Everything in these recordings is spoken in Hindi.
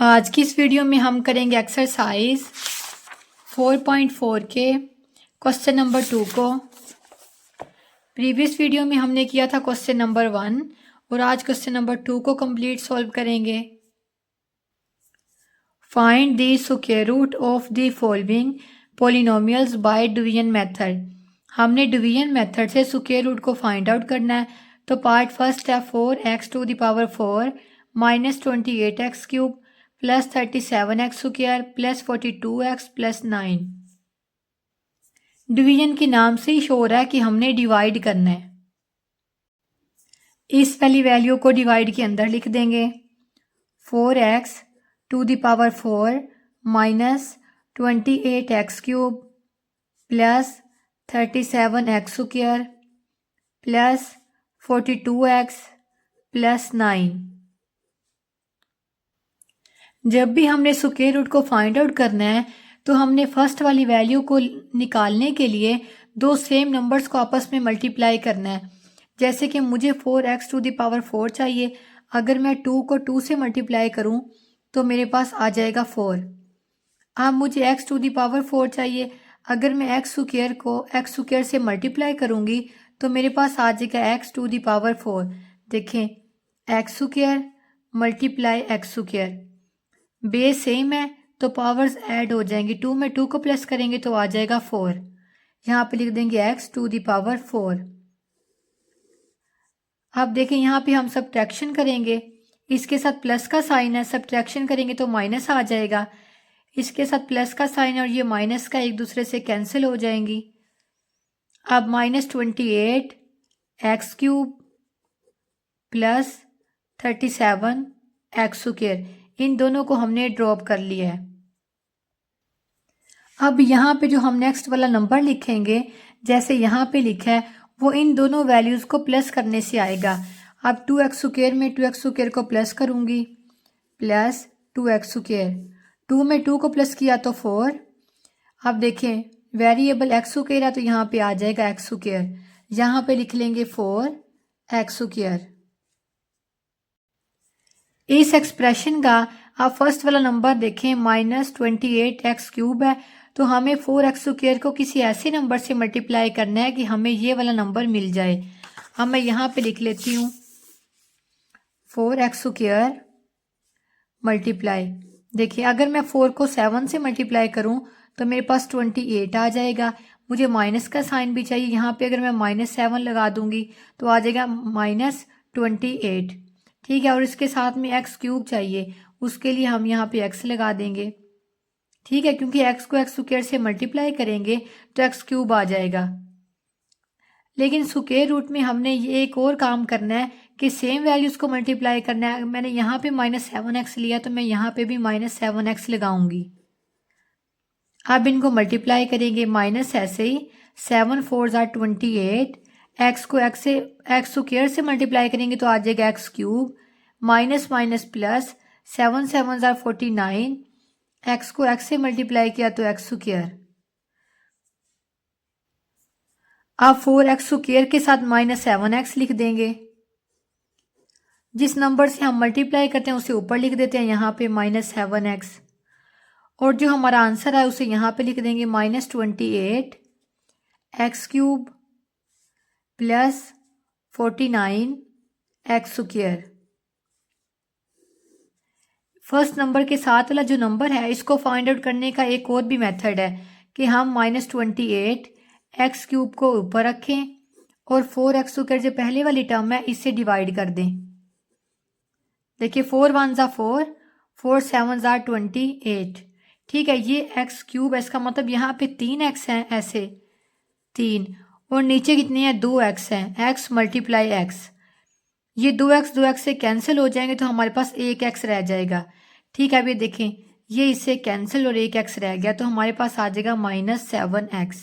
आज की इस वीडियो में हम करेंगे एक्सरसाइज 4.4 के क्वेश्चन नंबर 2 को। प्रीवियस वीडियो में हमने किया था क्वेश्चन नंबर 1 और आज क्वेश्चन नंबर 2 को कंप्लीट सॉल्व करेंगे। Find the square root of the following polynomials by division method. हमने डिवीजन मेथड से स्क्वायर रूट को फाइंड आउट करना है। तो पार्ट फर्स्ट है 4x⁴ minus 28x³ plus 37x² plus 42x plus 9। Division के नाम से ही शो हो रहा है कि हमने डिवाइड करना है। इस वाली वैल्यू को डिवाइड के अंदर लिख देंगे। 4x⁴ minus 28x³ plus 37x² plus 42x plus 9। जब भी हमने स्क्वायर रूट को फाइंड आउट करना है तो हमने फर्स्ट वाली वैल्यू को निकालने के लिए दो सेम नंबर्स को आपस में मल्टीप्लाई करना है। जैसे कि मुझे 4x⁴ चाहिए, अगर मैं 2 को 2 से मल्टीप्लाई करूं तो मेरे पास आ जाएगा 4। अब मुझे x⁴ चाहिए, अगर मैं x² को x² से मल्टीप्लाई करूंगी तो मेरे पास आ जाएगा x⁴। देखें, x² multiply x², base same है तो पावर्स ऐड हो जाएंगी। 2 में 2 को प्लस करेंगे तो आ जाएगा 4। यहाँ पे लिख देंगे x⁴। अब देखें यहाँ पे हम सब्ट्रैक्शन करेंगे, इसके साथ प्लस का साइन है, सब्ट्रैक्शन करेंगे तो माइनस आ जाएगा। इसके साथ प्लस का साइन और ये माइनस का एक दूसरे से कैंसिल हो जाएंगी। अब माइनस 28x³ प्लस 37x², इन दोनों को हमने ड्रॉप कर लिया है। अब यहाँ पे जो हम नेक्स्ट वाला नंबर लिखेंगे, जैसे यहाँ पे लिखा है, वो इन दोनों वैल्यूज को प्लस करने से आएगा। अब 2x² में 2x² को प्लस करूंगी, प्लस 2x²। 2 में 2 को प्लस किया तो 4। अब देखें, वेरिएबल x² है तो यहाँ पे आ जाएगा x²। यहाँ पे लिख लेंगे 4x²। इस एक्सप्रेशन का आप फर्स्ट वाला नंबर देखें, माइनस 28x³ है, तो हमें 4x² को किसी ऐसे नंबर से मल्टीप्लाई करना है कि हमें ये वाला नंबर मिल जाए। अब मैं यहाँ पे लिख लेती हूँ 4x² मल्टीप्लाई। देखिए, अगर मैं 4 को 7 से मल्टीप्लाई करूँ तो मेरे पास 28 आ जाएगा। मुझे माइनस का साइन भी चाहिए, यहाँ पे अगर मैं -7 लगा दूंगी तो आ जाएगा -28। ठीक है, और इसके साथ में x³ चाहिए, उसके लिए हम यहाँ पे x लगा देंगे। ठीक है, क्योंकि x को x² से मल्टीप्लाई करेंगे तो x³ आ जाएगा। लेकिन स्क्वायर रूट में हमने ये एक और काम करना है कि सेम वैल्यूज को मल्टीप्लाई करना है। मैंने यहाँ पे -7x लिया तो मैं यहाँ पे भी -7x लगाऊंगी। अब इनको मल्टीप्लाई करेंगे, माइनस ऐसे ही 7 4 = 28, x को x² से मल्टीप्लाई करेंगे तो आ जाएगा x³ minus minus plus 7 7 = 49, x को x से मल्टीप्लाई किया तो x²। अब 4x² के साथ -7x लिख देंगे। जिस नंबर से हम मल्टीप्लाई करते हैं उसे ऊपर लिख देते हैं, यहाँ पे -7x, और जो हमारा आंसर है उसे यहाँ पे लिख देंगे -28x³ plus 49x²। First number के साथ वाला जो नंबर है, इसको फाइंड आउट करने का एक और भी मेथड है कि हम -28x³ को ऊपर रखें और 4x² जो पहले वाली टर्म है इससे डिवाइड कर दें। देखिए, 4 1 = 4, 4 7 = 28। ठीक है, ये x³ है, इसका मतलब यहाँ पे 3x है, ऐसे 3, और नीचे कितने हैं, 2x हैं, x मल्टीप्लाई x। ये 2x से कैंसिल हो जाएंगे तो हमारे पास 1x रह जाएगा। ठीक है, अब ये देखें, ये इससे कैंसिल और 1x रह गया तो हमारे पास आ जाएगा -7x।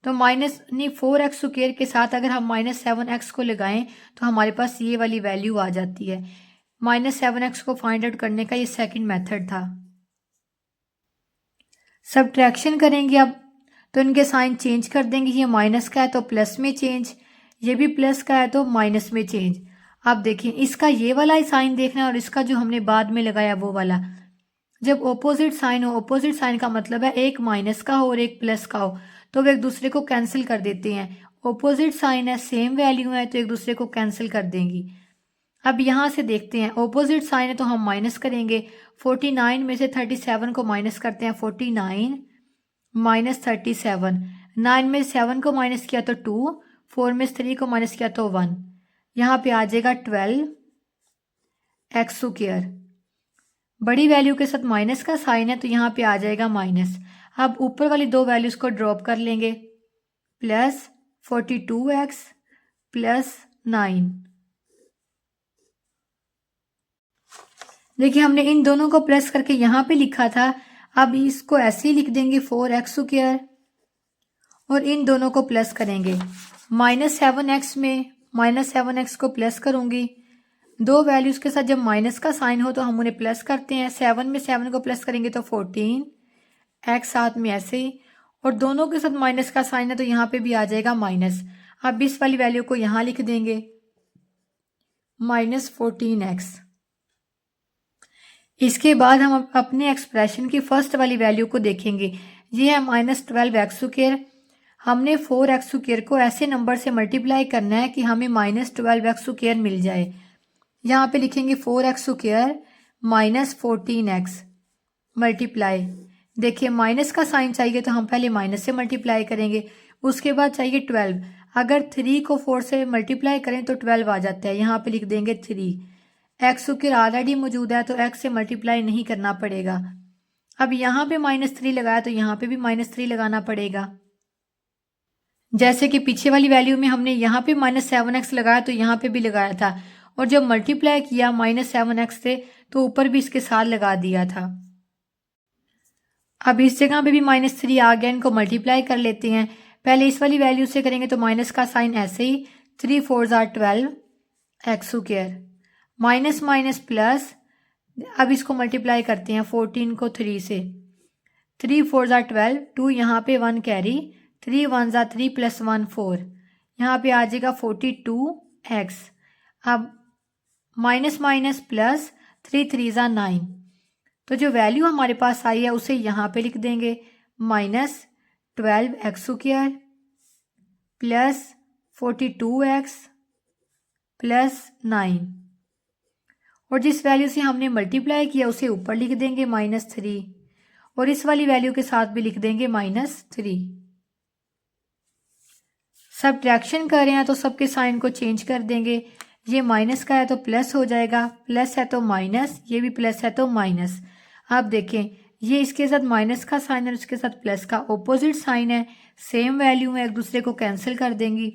तो 4x² के साथ अगर हम -7x को लगाएं तो हमारे पास ये वाली वैल्यू आ जाती है। -7x को फाइंड आउट करने का ये सेकंड मेथड था। सब्ट्रैक्शन करेंगे अब, तो इनके साइन चेंज कर देंगे। ये माइनस का है तो प्लस में चेंज, ये भी प्लस का है तो माइनस में चेंज। अब देखिए इसका ये वाला साइन देखना है और इसका जो हमने बाद में लगाया वो वाला। जब ऑपोजिट साइन हो, ऑपोजिट साइन का मतलब है एक माइनस का हो और एक प्लस का हो, तो वे एक दूसरे को कैंसिल कर देते हैं। ऑपोजिट साइन है, सेम वैल्यू है, तो एक दूसरे को कैंसिल कर देंगी। अब यहाँ से देखते हैं, ऑपोजिट साइन है तो हम माइनस करेंगे। 49 में से 37 को माइनस करते हैं। 49 माइनस 37, 9 में 7 को माइनस किया तो 2, 4 में 3 को माइनस किया तो 1। यहाँ पे आ जाएगा 12 एक्स स्क्वायर। बड़ी वैल्यू के साथ माइनस का साइन है तो यहाँ पे आ जाएगा माइनस। अब ऊपर वाली दो वैल्यूज को ड्रॉप कर लेंगे, प्लस 42x प्लस 9। देखिए हमने इन दोनों को प्लस करके यहाँ पे लिखा था, अब इसको ऐसे ही लिख देंगे 4x स्क्वायर और इन दोनों को प्लस करेंगे। -7x में -7x को प्लस करूंगी। दो वैल्यूज के साथ जब माइनस का साइन हो तो हम उन्हें प्लस करते हैं। 7 में 7 को प्लस करेंगे तो 14x, साथ में ऐसे ही, और दोनों के साथ माइनस का साइन है तो यहाँ पे भी आ जाएगा माइनस। अब इस वाली वैल्यू को यहाँ लिख देंगे -14x। इसके बाद हम अपने एक्सप्रेशन की फर्स्ट वाली वैल्यू को देखेंगे। ये है -12x स्क्वायर। हमने 4x स्क्वायर को ऐसे नंबर से मल्टीप्लाई करना है कि हमें -12x स्क्वायर मिल जाए। यहाँ पे लिखेंगे 4x स्क्वायर -14x मल्टीप्लाई। देखिए माइनस का साइन चाहिए तो हम पहले माइनस से मल्टीप्लाई करेंगे, उसके बाद चाहिए 12। अगर 3 को 4 से मल्टीप्लाई करें तो 12 आ जाता है। यहाँ पे लिख देंगे 3। एक्स स्क्वायर ऑलरेडी मौजूद है तो एक्स से मल्टीप्लाई नहीं करना पड़ेगा। अब यहाँ पे -3 लगाया तो यहाँ पे भी -3 लगाना पड़ेगा। जैसे कि पीछे वाली वैल्यू में हमने यहाँ पे -7x लगाया तो यहाँ पे भी लगाया था, और जब मल्टीप्लाई किया -7x से तो ऊपर भी इसके साथ लगा दिया था। अब इस जगह पे भी -3 आ गया, इनको मल्टीप्लाई कर लेते हैं। पहले इस वाली वैल्यू से करेंगे तो माइनस का साइन ऐसे ही, 3 4 12 x square, minus minus plus. अब इसको मल्टीप्लाई करते हैं 14 को 3 से, 3 4 12, 2 यहाँ पे 1 कैरी, 3 1 3 प्लस 1 4, यहाँ पे आ जाएगा 42x। अब माइनस माइनस प्लस, 3 3 9, तो जो वैल्यू हमारे पास आई है उसे यहाँ पे लिख देंगे, -12x square plus 42x plus 9, और जिस वैल्यू से हमने मल्टीप्लाई किया उसे ऊपर लिख देंगे -3, और इस वाली वैल्यू के साथ भी लिख देंगे -3। सब्ट्रैक्शन कर रहे हैं तो सबके साइन को चेंज कर देंगे। ये माइनस का है तो प्लस हो जाएगा, प्लस है तो माइनस, ये भी प्लस है तो माइनस। आप देखें ये इसके साथ माइनस का साइन है, इसके साथ प्लस का ऑपोजिट साइन है, सेम वैल्यू में एक दूसरे को कैंसिल कर देंगी।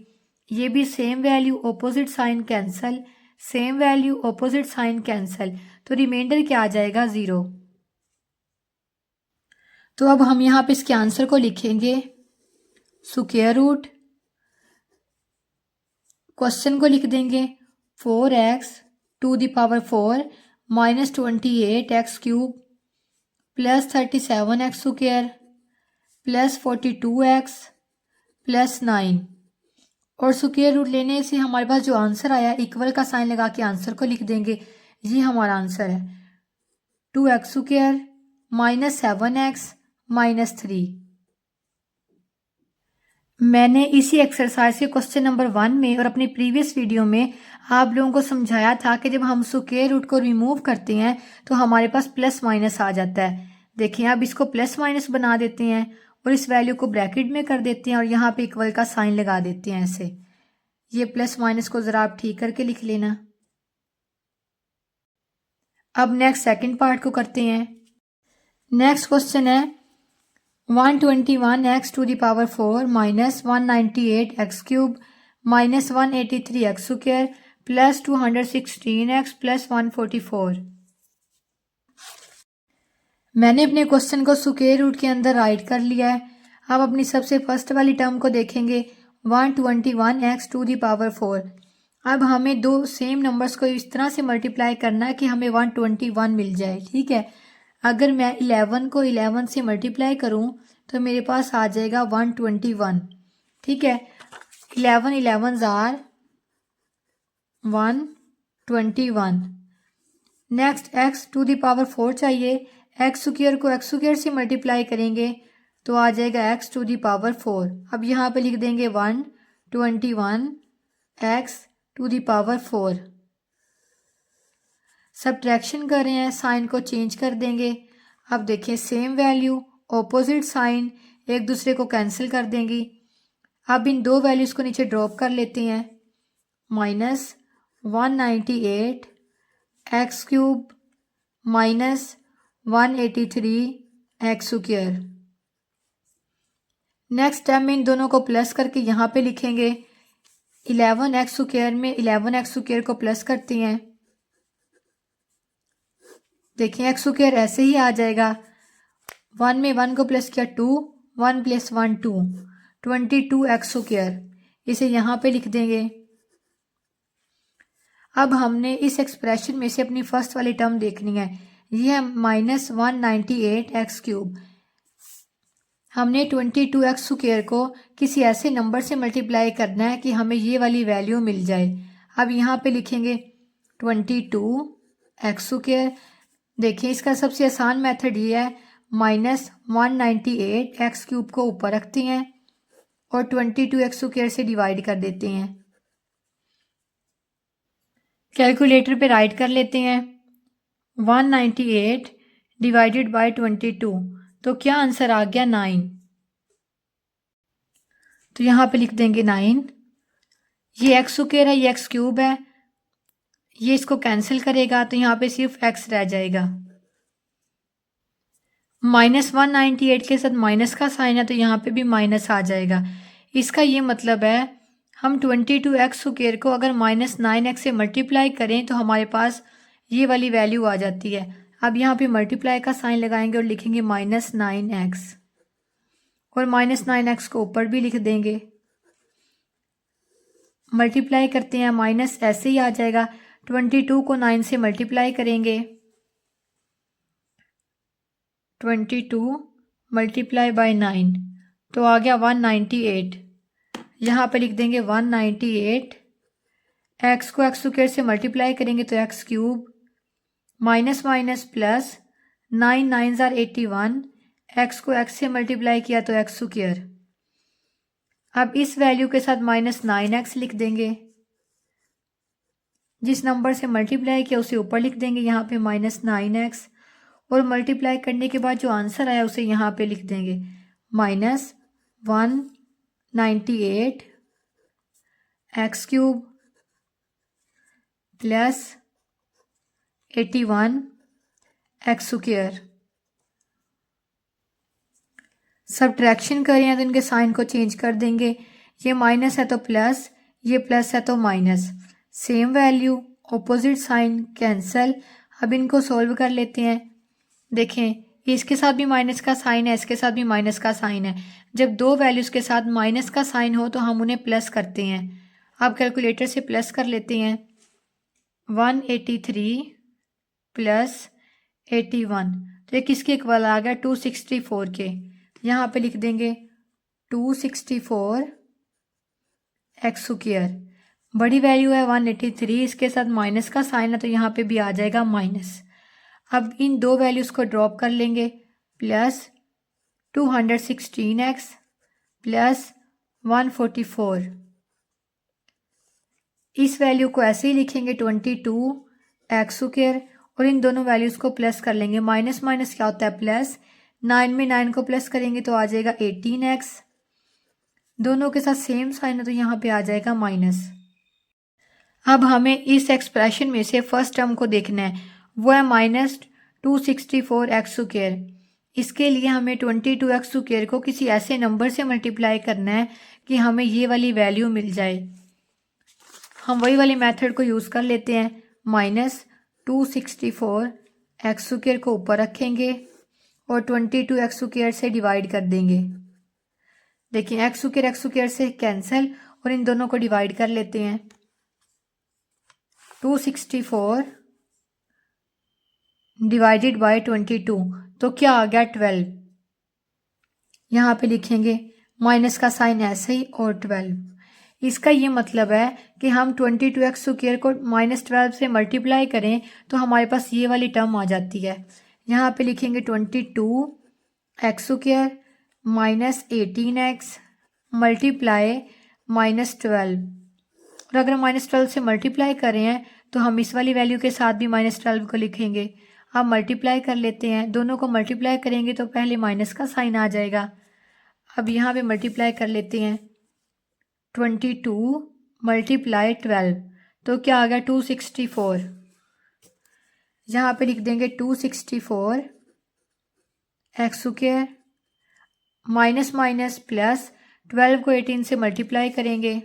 ये भी same value opposite sign cancel, same value opposite sign cancel, तो रिमाइंडर क्या आ जाएगा 0। तो अब हम यहाँ पे इसके आंसर को लिखेंगे, स्क्वायर रूट, क्वेश्चन को लिख देंगे 4x to the power 4 minus 28x cube plus 37x square plus 42x plus 9, और स्क्वायर रूट लेने से हमारे पास जो आंसर आया इक्वल का साइन लगा के आंसर को लिख देंगे। ये हमारा आंसर है 2x square minus 7x minus 3। मैंने इसी एक्सरसाइज के क्वेश्चन नंबर 1 में और अपनी प्रीवियस वीडियो में आप लोगों को समझाया था कि जब हम स्क्वायर रूट को रिमूव करते हैं तो हमारे पास प्लस माइनस आ जाता है। देखिए अब इसको प्लस माइनस बना देते हैं और इस वैल्यू को ब्रैकेट में कर देते हैं और यहाँ पे इक्वल का साइन लगा देते हैं ऐसे। ये प्लस माइनस को ज़रा आप ठीक करके लिख लेना। अब नेक्स्ट सेकंड पार्ट को करते हैं। नेक्स्ट क्वेश्चन है 121x to the power 4 minus 198x cube minus 183x square plus 216x plus 144। मैंने अपने क्वेश्चन को स्क्वायर रूट के अंदर राइट कर लिया है। अब अपनी सबसे फर्स्ट वाली टर्म को देखेंगे 121x टू द पावर 4। अब हमें दो सेम नंबर्स को इस तरह से मल्टीप्लाई करना है कि हमें 121 मिल जाए। ठीक है, अगर मैं 11 को 11 से मल्टीप्लाई करूं तो मेरे पास आ जाएगा 121। ठीक है, 11 11 जार 1 21। Next X to the power 4 चाहिए। एक्स स्क्वायर को एक्स स्क्वायर से मल्टीप्लाई करेंगे तो आ जाएगा एक्स टू द पावर 4। अब यहाँ पे लिख देंगे 121 X to the power 4। Subtraction कर रहे हैं, साइन को चेंज कर देंगे। अब देखिए सेम वैल्यू ऑपोजिट साइन एक दूसरे को कैंसिल कर देंगी। अब इन दो वैल्यूज़ को नीचे ड्रॉप कर लेते हैं। -198 x cube -183 x square. Next step में इन दोनों को प्लस करके यहाँ पे लिखेंगे 11 एक्स स्क्वायर में 11 एक्स स्क्वायर को प्लस करते हैं। देखिए एक्स स्क्वायर ऐसे ही आ जाएगा। 1 में 1 को प्लस किया 2, 1 + 1 2, 22 एक्स स्क्वायर। इसे यहाँ पे लिख देंगे। अब हमने इस एक्सप्रेशन में से अपनी फर्स्ट वाली टर्म देखनी है। ये है -198 एक्स क्यूब। हमने 22 एक्स स्क्वायर को किसी ऐसे नंबर से मल्टीप्लाई करना है कि हमें ये वाली वैल्यू मिल जाए। अब यहाँ पे लिखेंगे 22 एक्स स्क्वायर। देखिए इसका सबसे आसान मेथड ये है, -198 एक्स क्यूब को ऊपर रखते हैं और 22 एक्स स्क्वायर से डिवाइड कर देते हैं। कैलकुलेटर पे राइट कर लेते हैं 198 डिवाइडेड बाय 22, तो क्या आंसर आ गया 9। तो यहाँ पे लिख देंगे 9। ये एक्स स्क्वायर है, ये एक्स क्यूब है, ये इसको कैंसिल करेगा तो यहाँ पे सिर्फ एक्स रह जाएगा। -198 के साथ माइनस का साइन है तो यहाँ पे भी माइनस आ जाएगा। इसका ये मतलब है हम 22 एक्स स्क्वायर को अगर -9x से मल्टीप्लाई करें तो हमारे पास ये वाली वैल्यू आ जाती है। अब यहाँ पे मल्टीप्लाई का साइन लगाएंगे और लिखेंगे -9x और -9x को ऊपर भी लिख देंगे। मल्टीप्लाई करते हैं, माइनस ऐसे ही आ जाएगा। 22 को 9 से मल्टीप्लाई करेंगे, 22 मल्टीप्लाई बाय 9 तो आ गया 198। यहाँ पे लिख देंगे 198। एक्स को एक्स स्क्वायर से मल्टीप्लाई करेंगे तो x cube, minus minus plus, 9 9 = 81। X को एक्स से मल्टीप्लाई किया तो एक्स स्क्वायर। अब इस वैल्यू के साथ -9x लिख देंगे। जिस नंबर से मल्टीप्लाई किया उसे ऊपर लिख देंगे, यहाँ पे -9x, और मल्टीप्लाई करने के बाद जो आंसर आया उसे यहाँ पे लिख देंगे -198 x cube plus 81 x square. Subtraction करें तो इनके साइन को चेंज कर देंगे। ये माइनस है तो प्लस, ये प्लस है तो minus. Same value opposite sign cancel. अब इनको सॉल्व कर लेते हैं। देखें इसके साथ भी माइनस का साइन है, इसके साथ भी माइनस का साइन है। जब दो वैल्यूज़ के साथ माइनस का साइन हो तो हम उन्हें प्लस करते हैं। अब कैलकुलेटर से प्लस कर लेते हैं। 183 प्लस 81 तो ये किसके इक्वल आ गया, 264 के। यहाँ पे लिख देंगे 264 एक्स स्क्वायर। बड़ी वैल्यू है 183, इसके साथ माइनस का साइन है तो यहाँ पे भी आ जाएगा माइनस। अब इन दो वैल्यूज़ को ड्रॉप कर लेंगे, प्लस 216x प्लस 144। इस वैल्यू को ऐसे ही लिखेंगे 22 एक्स स्क्वायर और इन दोनों वैल्यूज़ को प्लस कर लेंगे। माइनस माइनस क्या होता है प्लस, 9 में 9 को प्लस करेंगे तो आ जाएगा 18x। दोनों के साथ सेम साइन है तो यहाँ पे आ जाएगा माइनस। अब हमें इस एक्सप्रेशन में से फर्स्ट टर्म को देखना है, वो है -264 एक्स स्क्वायर। इसके लिए हमें 22 एक्स स्क्वायर को किसी ऐसे नंबर से मल्टीप्लाई करना है कि हमें ये वाली वैल्यू मिल जाए। हम वही वाली मेथड को यूज़ कर लेते हैं। -264 एक्स स्क्वायर को ऊपर रखेंगे और 22 एक्स स्क्वायर से डिवाइड कर देंगे। देखिए एक्स स्क्वायर से कैंसिल और इन दोनों को डिवाइड कर लेते हैं। 264 डिवाइडेड बाय 22 तो क्या आ गया 12। यहाँ पे लिखेंगे माइनस का साइन ऐसे ही और 12। इसका ये मतलब है कि हम 22x² को -12 से मल्टीप्लाई करें तो हमारे पास ये वाली टर्म आ जाती है। यहाँ पे लिखेंगे 22x² -18x मल्टीप्लाई -12। और अगर हम -12 से मल्टीप्लाई कर रहे हैं तो हम इस वाली वैल्यू के साथ भी -12 को लिखेंगे। अब मल्टीप्लाई कर लेते हैं, दोनों को मल्टीप्लाई करेंगे तो पहले माइनस का साइन आ जाएगा। अब यहाँ पे मल्टीप्लाई कर लेते हैं, 22 मल्टीप्लाई 12 तो क्या आ गया 264। यहाँ पे लिख देंगे 264 x² माइनस माइनस प्लस 12 को 18 से मल्टीप्लाई करेंगे,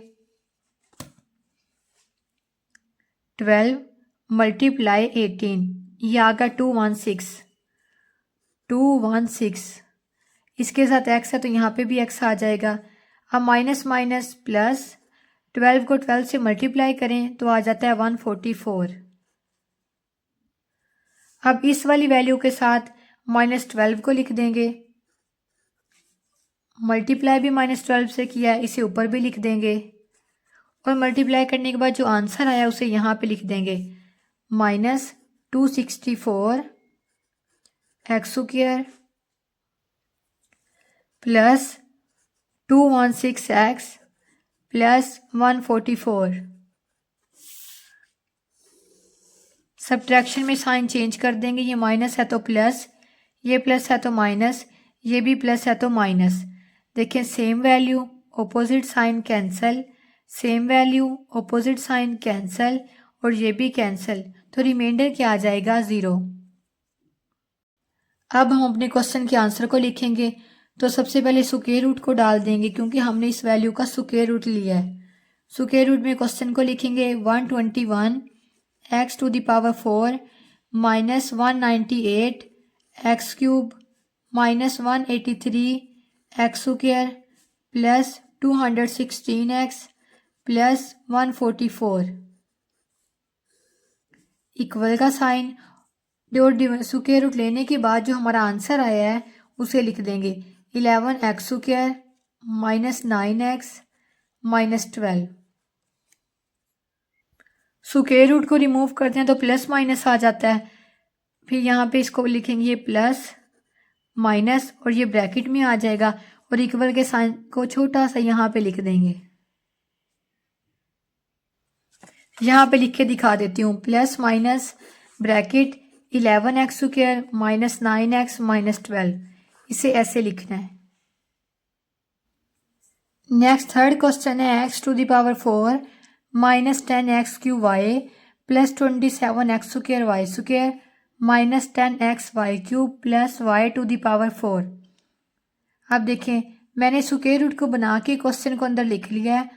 12 मल्टीप्लाई 18 ये आ गया 216। इसके साथ x है तो यहाँ पे भी x आ जाएगा। अब माइनस माइनस प्लस 12 को 12 से मल्टीप्लाई करें तो आ जाता है 144। अब इस वाली वैल्यू के साथ -12 को लिख देंगे, मल्टीप्लाई भी -12 से किया है, इसे ऊपर भी लिख देंगे और मल्टीप्लाई करने के बाद जो आंसर आया उसे यहाँ पे लिख देंगे, -264 x² plus 216x plus 144। Subtraction में साइन चेंज कर देंगे, ये माइनस है तो प्लस, ये प्लस है तो माइनस, ये भी प्लस है तो माइनस। देखें same value opposite sign cancel, same value opposite sign cancel और ये भी कैंसल, तो रिमाइंडर क्या आ जाएगा 0। अब हम अपने क्वेश्चन के आंसर को लिखेंगे। तो सबसे पहले स्क्वायर रूट को डाल देंगे क्योंकि हमने इस वैल्यू का स्क्वायर रूट लिया है। स्क्वायर रूट में क्वेश्चन को लिखेंगे 121 x⁴ minus 198 x³ minus 183 x² plus 216x plus 144 equal का साइन और स्क्वायर रूट लेने के बाद जो हमारा आंसर आया है उसे लिख देंगे 11x² minus 9x minus 12। Square root को रिमूव करते हैं तो प्लस माइनस आ जाता है, फिर यहाँ पे इसको लिखेंगे ये प्लस माइनस और ये ब्रैकेट में आ जाएगा और इक्वल के साइन को छोटा सा यहाँ पे लिख देंगे। यहाँ पे लिख के दिखा देती हूँ, plus minus bracket 11x² minus 9x minus 12, इसे ऐसे लिखना है। नेक्स्ट थर्ड क्वेश्चन है x⁴ minus 10x³ plus 27x² minus 10xy³ plus y⁴। अब देखें मैंने स्क्वायर रूट को बना के क्वेश्चन को अंदर लिख लिया है।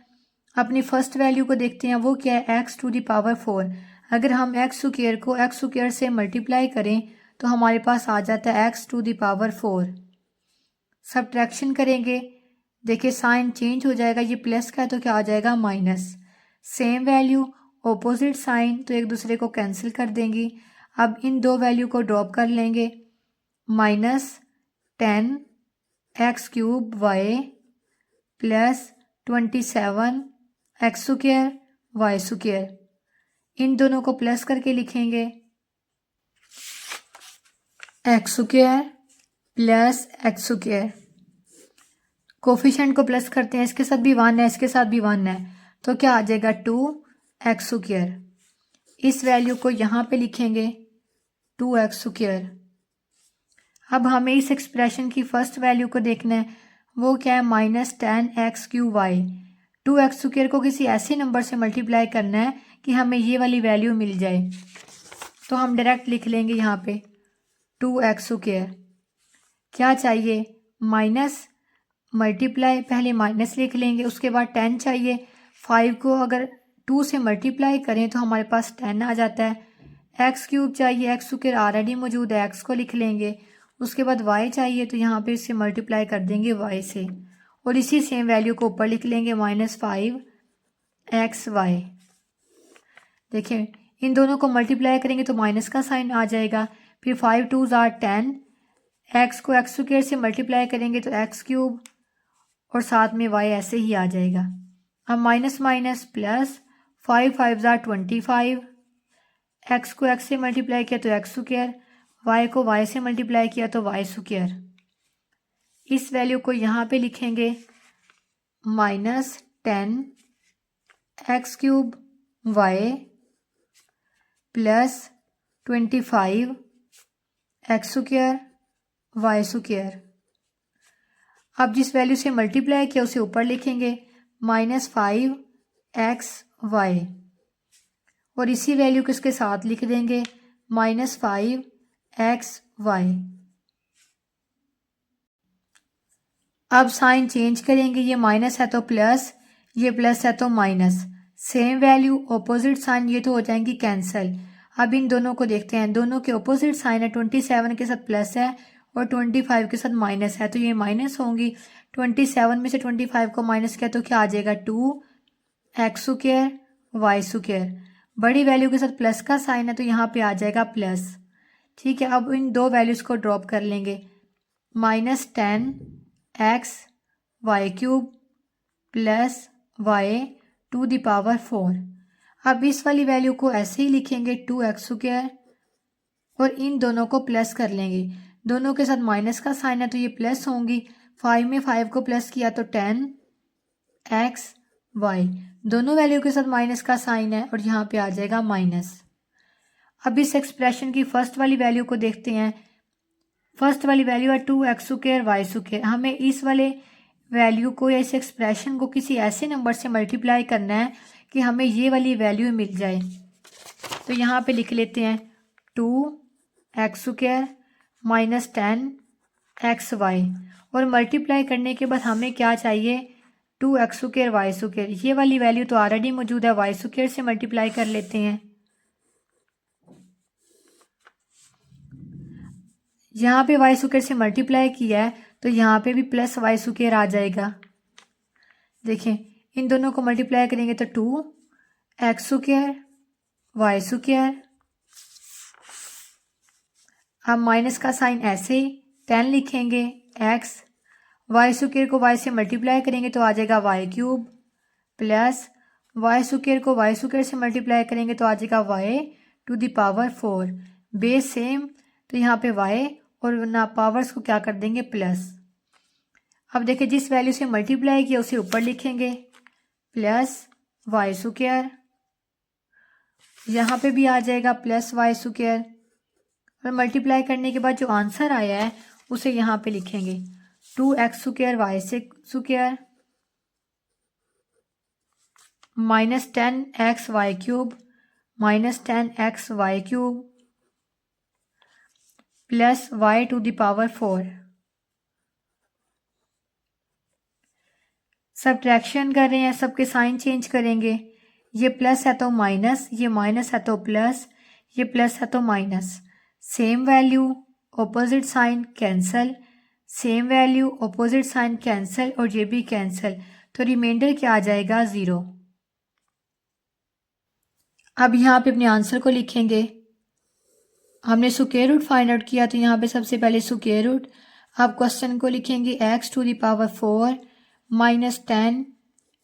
अपनी फर्स्ट वैल्यू को देखते हैं, वो क्या है x⁴। अगर हम x² को x² से मल्टीप्लाई करें तो हमारे पास आ जाता है x⁴। सब्ट्रैक्शन करेंगे, देखिए साइन चेंज हो जाएगा, ये प्लस का है तो क्या आ जाएगा minus. Same value opposite sign तो एक दूसरे को कैंसिल कर देंगी। अब इन दो वैल्यू को ड्रॉप कर लेंगे, minus 10x³ plus 27x² y²। इन दोनों को प्लस करके लिखेंगे x² प्लस x²। कोफिशिएंट को प्लस करते हैं, इसके साथ भी 1 है, इसके साथ भी 1 है, तो क्या आ जाएगा 2x²। इस वैल्यू को यहाँ पे लिखेंगे 2x²। अब हमें इस एक्सप्रेशन की फर्स्ट वैल्यू को देखना है, वो क्या है माइनस 10x³ 2x² को किसी ऐसे नंबर से मल्टीप्लाई करना है कि हमें ये वाली वैल्यू मिल जाए, तो हम डायरेक्ट लिख लेंगे यहाँ पे 2x²। क्या चाहिए माइनस मल्टीप्लाई, पहले माइनस लिख लेंगे, उसके बाद 10 चाहिए। 5 को अगर 2 से मल्टीप्लाई करें तो हमारे पास 10 आ जाता है। x³ चाहिए, x² ऑलरेडी मौजूद है, x को लिख लेंगे। उसके बाद y चाहिए तो यहाँ पे इससे मल्टीप्लाई कर देंगे y से और इसी सेम वैल्यू को ऊपर लिख लेंगे -5xy। देखें इन दोनों को मल्टीप्लाई करेंगे तो माइनस का साइन आ जाएगा, फिर 5 2s are 10, x को x² से मल्टीप्लाई करेंगे तो x³ और साथ में y ऐसे ही आ जाएगा। अब माइनस माइनस प्लस, 5 5 25, एक्स को एक्स से मल्टीप्लाई किया तो एक्स स्क्वायर, वाई को वाई से मल्टीप्लाई किया तो वाई स्क्वायर। इस वैल्यू को यहाँ पे लिखेंगे -10 x cube Y plus 25 X square Y square. अब जिस वैल्यू से मल्टीप्लाई किया उसे ऊपर लिखेंगे -5 एक्स वाई, और इसी वैल्यू को इसके साथ लिख देंगे -5 एक्स वाई। अब साइन चेंज करेंगे, ये माइनस है तो प्लस, ये प्लस है तो minus, same value opposite sign, ये तो हो जाएंगी कैंसिल। अब इन दोनों को देखते हैं, दोनों के ऑपोजिट साइन है, 27 के साथ प्लस है और 25 के साथ माइनस है, तो ये माइनस होंगी। 27 में से 25 को माइनस किया तो क्या आ जाएगा 2 एक्स स्क्वायर वाई स्क्वायर। बड़ी वैल्यू के साथ प्लस का साइन है तो यहाँ पे आ जाएगा प्लस। ठीक है, अब इन दो वैल्यूज़ को ड्रॉप कर लेंगे, -10 x Y cube plus Y to the power 4। अब इस वाली वैल्यू को ऐसे ही लिखेंगे 2 एक्स स्क्वायर, और इन दोनों को प्लस कर लेंगे, दोनों के साथ माइनस का साइन है तो ये प्लस होंगी। 5 में 5 को प्लस किया तो 10 एक्स वाई, दोनों वैल्यू के साथ माइनस का साइन है और यहाँ पे आ जाएगा माइनस। अब इस एक्सप्रेशन की फर्स्ट वाली वैल्यू को देखते हैं। फर्स्ट वाली वैल्यू है 2 एक्स स्क्वायर वाई स्क्वायर। हमें इस वाले वैल्यू को या इस एक्सप्रेशन को किसी ऐसे नंबर से मल्टीप्लाई करना है कि हमें ये वाली वैल्यू मिल जाए। तो यहाँ पे लिख लेते हैं 2 एक्स स्क्वायर -10 एक्स वाई, और मल्टीप्लाई करने के बाद हमें क्या चाहिए 2 एक्स स्क्वायर वाई स्क्वायर। ये वाली वैल्यू तो ऑलरेडी मौजूद है, वाई स्क्वायर से मल्टीप्लाई कर लेते हैं। यहाँ पे वाई स्क्वायर से मल्टीप्लाई किया है तो यहाँ पे भी प्लस वाई स्क्वायर आ जाएगा। देखें, इन दोनों को मल्टीप्लाई करेंगे तो 2 एक्स स्क्वायर वाई स्क्वायर। अब माइनस का साइन ऐसे ही 10 लिखेंगे एक्स, वाई स्क्वायर को वाई से मल्टीप्लाई करेंगे तो आ जाएगा y cube, plus y square को वाई स्क्वायर से मल्टीप्लाई करेंगे तो आ जाएगा y to the power 4। Base same, तो यहाँ पे वाई और ना पावर्स को क्या कर देंगे प्लस। अब देखिए, जिस वैल्यू से मल्टीप्लाई किया उसे ऊपर लिखेंगे प्लस वाई स्क्वायर, यहाँ पे भी आ जाएगा प्लस वाई स्क्वायर, और मल्टीप्लाई करने के बाद जो आंसर आया है उसे यहाँ पे लिखेंगे 2 x square Y square -10 x Y cube -10 x Y cube plus Y to the power 4। Subtraction कर रहे हैं, सबके साइन चेंज करेंगे। ये प्लस है तो माइनस, ये माइनस है तो प्लस, ये प्लस है तो minus. Same value opposite sign cancel, same value opposite sign cancel, और ये भी कैंसल, तो रिमाइंडर क्या आ जाएगा 0। अब यहाँ पे अपने आंसर को लिखेंगे। हमने स्क्वायर रूट फाइंड आउट किया तो यहाँ पे सबसे पहले स्क्वायर रूट। अब क्वेश्चन को लिखेंगे x to the power 4 -10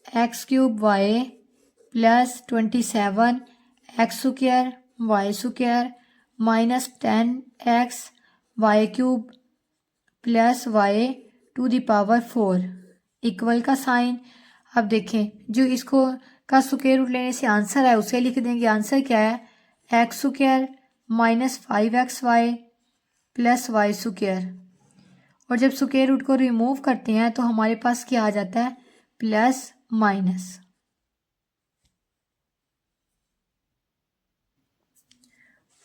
x cube Y plus 27 x square Y square -10 x Y cube plus Y to the power 4 equal का साइन। अब देखें, जो इसको का स्क्वायर रूट लेने से आंसर है उसे लिख देंगे। आंसर क्या है x square -5xy plus y square, और जब स्क्वायर रूट को रिमूव करते हैं तो हमारे पास क्या आ जाता है plus minus.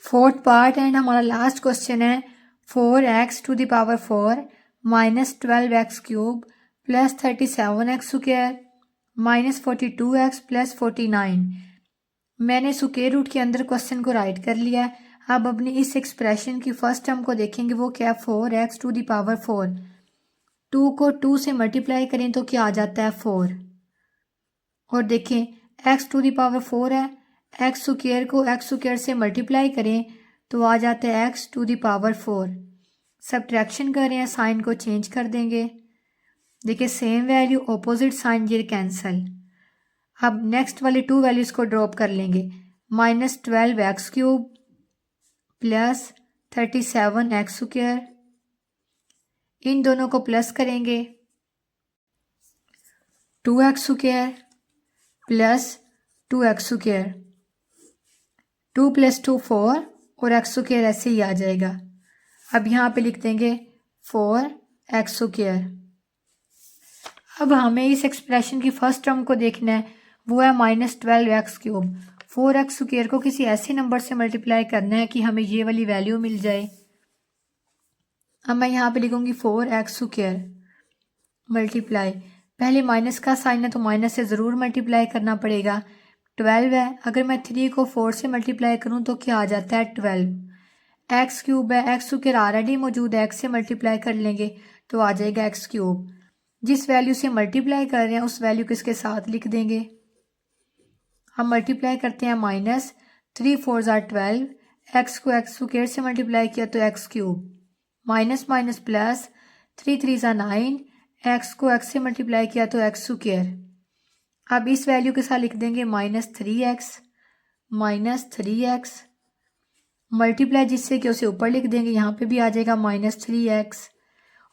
Fourth part and हमारा लास्ट क्वेश्चन है 4x to the power 4 -12x cube plus 37x square -42x plus 49। मैंने स्क्वायर रूट के अंदर क्वेश्चन को राइट कर लिया है। अब अपनी इस एक्सप्रेशन की फर्स्ट टर्म को देखेंगे, वो क्या 4x टू द पावर 4। 2 को 2 से मल्टीप्लाई करें तो क्या आ जाता है 4, और देखें x टू द पावर 4 है, एक्स स्क्वायर को एक्स स्क्वायर से मल्टीप्लाई करें तो आ जाता है x to the power 4। Subtraction कर रहे हैं, साइन को चेंज कर देंगे। देखिए सेम वैल्यू ऑपोजिट साइन, ये कैंसल। अब नेक्स्ट वाली 2 वैल्यूज़ को ड्रॉप कर लेंगे। -12x³ प्लस 37x², इन दोनों को प्लस करेंगे। 2x² प्लस 2x², 2 + 2 4 और x² ऐसे ही आ जाएगा। अब यहाँ पे लिख देंगे 4x²। अब हमें इस एक्सप्रेशन की फर्स्ट टर्म को देखना है, वो है -12x³। 4x² को किसी ऐसे नंबर से मल्टीप्लाई करना है कि हमें ये वाली वैल्यू मिल जाए। अब मैं यहाँ पे लिखूँगी 4x² मल्टीप्लाई, पहले माइनस का साइन है तो माइनस से ज़रूर मल्टीप्लाई करना पड़ेगा। 12 है, अगर मैं 3 को 4 से मल्टीप्लाई करूँ तो क्या आ जाता है 12। x³ है, x² ऑलरेडी मौजूद है, x से मल्टीप्लाई कर लेंगे तो आ जाएगा x³। जिस वैल्यू से मल्टीप्लाई कर रहे हैं उस वैल्यू को इसके साथ लिख देंगे। हम मल्टीप्लाई करते हैं -3 4 = 12, x को x² से मल्टीप्लाई किया तो x³, minus minus plus 3 3 = 9, x को x से मल्टीप्लाई किया तो x²। अब इस वैल्यू के साथ लिख देंगे -3x मल्टीप्लाई जिससे कि उसे ऊपर लिख देंगे, यहाँ पे भी आ जाएगा -3x,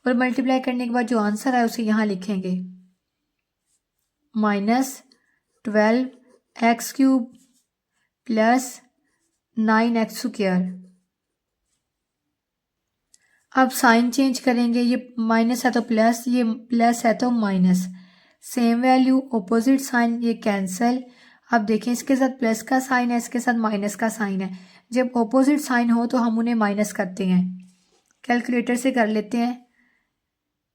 और मल्टीप्लाई करने के बाद जो आंसर है उसे यहाँ लिखेंगे -12x³ प्लस 9x²। अब साइन चेंज करेंगे, ये माइनस है तो प्लस, ये प्लस है तो minus, same value opposite sign, ये कैंसिल। अब देखें इसके साथ प्लस का साइन है, इसके साथ माइनस का साइन है। जब ऑपोजिट साइन हो तो हम उन्हें माइनस करते हैं। कैलकुलेटर से कर लेते हैं।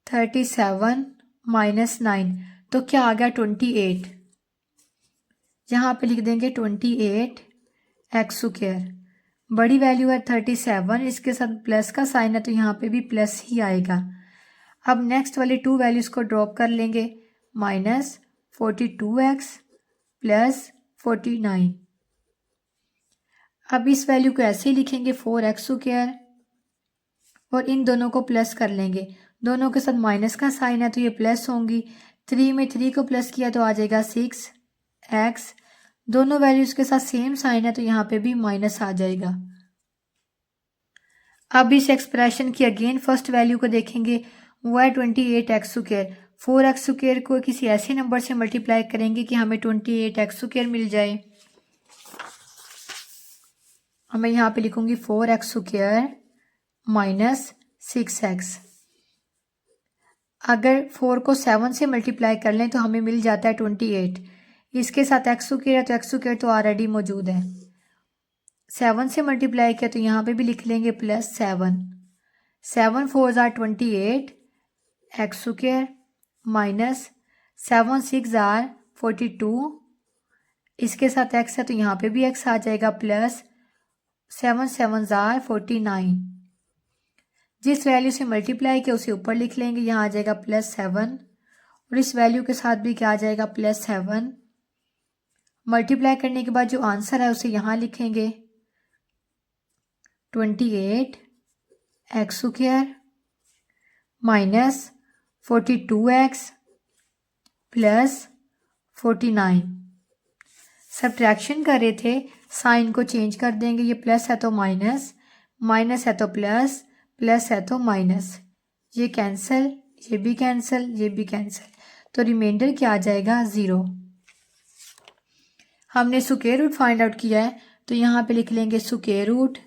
37 - 9 तो क्या आ गया 28। यहाँ पे लिख देंगे 28x²। बड़ी वैल्यू है 37, इसके साथ प्लस का साइन है तो यहाँ पे भी प्लस ही आएगा। अब नेक्स्ट वाली 2 वैल्यूज़ को ड्रॉप कर लेंगे, -42x प्लस 49। अब इस वैल्यू को ऐसे ही लिखेंगे 4x² और इन दोनों को प्लस कर लेंगे। दोनों के साथ माइनस का साइन है तो ये प्लस होंगी। 3 में 3 को प्लस किया तो आ जाएगा 6x। दोनों वैल्यूज़ के साथ सेम साइन है तो यहाँ पे भी माइनस आ जाएगा। अब इस एक्सप्रेशन की अगेन फर्स्ट वैल्यू को देखेंगे, वो है 28x²। 4x² को किसी ऐसे नंबर से मल्टीप्लाई करेंगे कि हमें 28x² मिल जाए। और मैं यहाँ पे लिखूंगी 4x² माइनस 6x। अगर 4 को 7 से मल्टीप्लाई कर लें तो हमें मिल जाता है 28। इसके साथ x² है तो x² तो ऑलरेडी मौजूद है। 7 से मल्टीप्लाई किया तो यहाँ पे भी लिख लेंगे +7। 7 4 = 28 x² माइनस 7 6 = 42। इसके साथ x है तो यहाँ पे भी x आ जाएगा, प्लस 7 7 = 49। जिस वैल्यू से मल्टीप्लाई किया उसे ऊपर लिख लेंगे, यहाँ आ जाएगा +7 और इस वैल्यू के साथ भी क्या आ जाएगा +7। मल्टीप्लाई करने के बाद जो आंसर है उसे यहाँ लिखेंगे 28x² minus 42x plus 49। Subtraction कर रहे थे, साइन को चेंज कर देंगे। ये प्लस है तो माइनस, माइनस है तो प्लस, प्लस है तो माइनस। ये कैंसिल, ये भी कैंसिल, ये भी कैंसिल, तो रिमाइंडर क्या आ जाएगा 0। हमने स्क्वायर रूट फाइंड आउट किया है तो यहाँ पे लिख लेंगे स्क्वायर रूट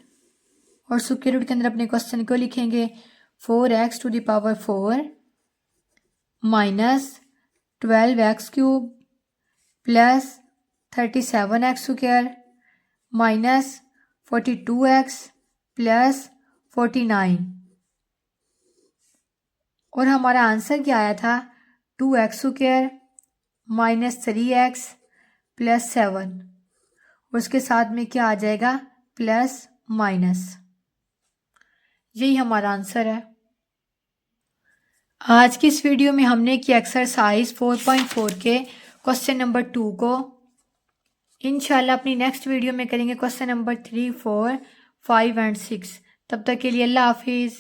और स्क्वायर रूट के अंदर अपने क्वेश्चन को लिखेंगे 4x⁴ minus 12x³ plus 37x² minus 42x plus 49। और हमारा आंसर क्या आया था 2x² माइनस 3x प्लस 7। उसके साथ में क्या आ जाएगा प्लस माइनस। यही हमारा आंसर है। आज की इस वीडियो में हमने किया एक्सरसाइज 4.4 के क्वेश्चन नंबर 2 को। इंशाल्लाह अपनी नेक्स्ट वीडियो में करेंगे क्वेश्चन नंबर 3, 4, 5 एंड 6। तब तक के लिए अल्लाह हाफिज़।